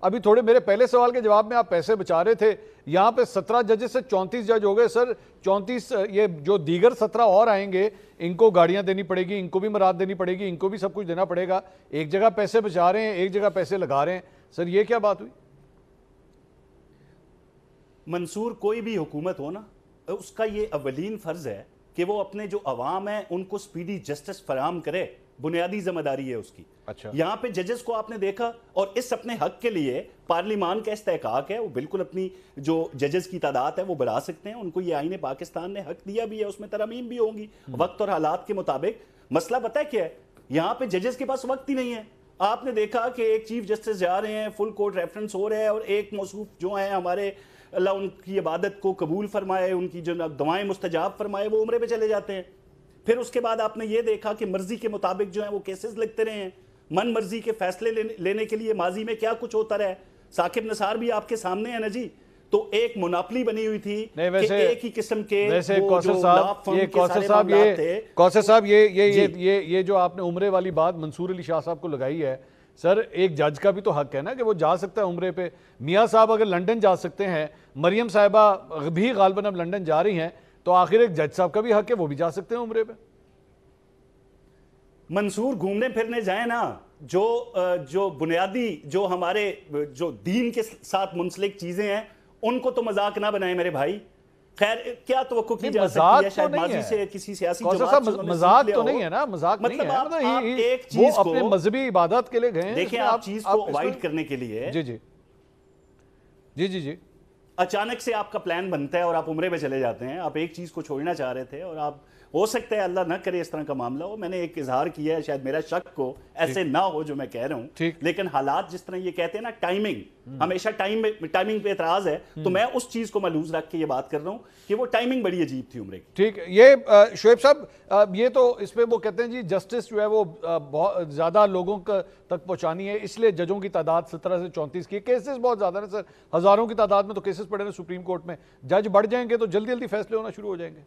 ابھی تھوڑے میرے پہلے سوال کے جواب میں آپ پیسے بچا رہے تھے، یہاں پہ 17 ججز سے 34 جج ہو گئے سر. 34 یہ جو دیگر 17 اور آئیں گے ان کو گاڑیاں دینی پڑے گی، ان کو بھی مراد دینی پڑے گی، ان کو بھی سب کچھ دینا پڑے گا. ایک جگہ پیسے بچا رہے ہیں، ایک جگہ پیسے لگا رہے ہیں. سر یہ کیا بات ہوئی؟ منصور، کوئی بھی حکومت ہو نا، اس کا یہ اولین فرض ہے کہ وہ اپنے جو عوام ہیں ان کو سپیڈی جسٹس فراہم کرے. بنیادی ذمہ داری ہے اس کی. اچھا. یہاں پہ ججز کو آپ نے دیکھا، اور اس اپنے حق کے لیے پارلیمان کا استحقاق ہے، وہ بالکل اپنی جو ججز کی تعداد ہے وہ بڑھا سکتے ہیں. ان کو یہ آئین پاکستان نے حق دیا بھی ہے، اس میں ترامیم بھی ہوں گی وقت اور حالات کے مطابق. مسئلہ پتہ ہے کیا ہے؟ یہاں پہ ججز کے پاس وقت ہی نہیں ہے. آپ نے دیکھا کہ ایک چیف جسٹس جا رہے ہیں، فل کورٹ ریفرنس ہو رہا ہے، اور ایک موصوف جو ہیں ہمارے، اللہ ان کی عبادت کو قبول فرمائے، ان کی جو دعائیں مستجاب فرمائے، وہ عمرے پہ چلے جاتے ہیں. پھر اس کے بعد آپ نے یہ دیکھا کہ مرضی کے مطابق جو ہیں وہ کیسز لگتے رہے ہیں، من مرضی کے فیصلے لینے کے لیے ماضی میں کیا کچھ ہوتا رہا ہے. ثاقب نثار بھی آپ کے سامنے ہے نا جی. تو ایک مناپلی بنی ہوئی تھی کہ ایک ہی قسم کے کوثر صاحب یہ جو آپ نے عمرے والی بات منصور علی شاہ صاحب کو لگائی ہے، سر ایک جج کا بھی تو حق ہے نا کہ وہ جا سکتا ہے عمرے پہ. میاں صاحب اگر لنڈن جا سکتے ہیں، مریم صاحبہ بھی غالباً اب لنڈن جا رہی ہیں، تو آخر ایک جج صاحب کا بھی حق ہے، وہ بھی جا سکتے ہیں عمرے پہ. منصور، گھومنے پھرنے جائیں نا، جو بنیادی جو ہمارے جو دین کے ساتھ منسلک چیزیں ہیں ان کو تو مذاق نہ بنائیں میرے بھائی. خیر کیا توقع کی جا سکتی ہے شاید ماضی سے کسی سیاسی جماعت سے. مذاق تو نہیں ہے نا، مذاق نہیں ہے. مطلب آپ ایک وہ چیز کو اپنے مذہبی عبادات کے لیے گئے ہیں. دیکھیں، آپ چیز کو اوائڈ کرنے کے لیے جی اچانک سے آپ کا پلان بنتا ہے اور آپ عمرے پہ چلے جاتے ہیں. آپ ایک چیز کو چھوڑنا چاہ رہے تھے، اور آپ، ہو سکتا ہے اللہ نہ کرے اس طرح کا معاملہ ہو، میں نے ایک اظہار کیا ہے، شاید میرا شک کو ایسے نہ ہو جو میں کہہ رہا ہوں، لیکن حالات جس طرح یہ کہتے ہیں نا ٹائمنگ، ہمیشہ ٹائمنگ پہ اعتراض ہے، تو میں اس چیز کو ملحوظ رکھ کے یہ بات کر رہا ہوں کہ وہ ٹائمنگ بڑی عجیب تھی عمرے کی. ٹھیک. یہ شعیب صاحب، یہ تو اس پہ وہ کہتے ہیں جی جسٹس جو ہے وہ بہت زیادہ لوگوں تک پہنچانی ہے، اس لیے ججوں کی تعداد 17 سے 34 کی. کیسز بہت زیادہ ہیں سر، ہزاروں کی تعداد میں تو کیسز پڑے ہیں سپریم کورٹ میں. جج بڑھ جائیں گے تو جلدی فیصلے ہونا شروع ہو جائیں گے.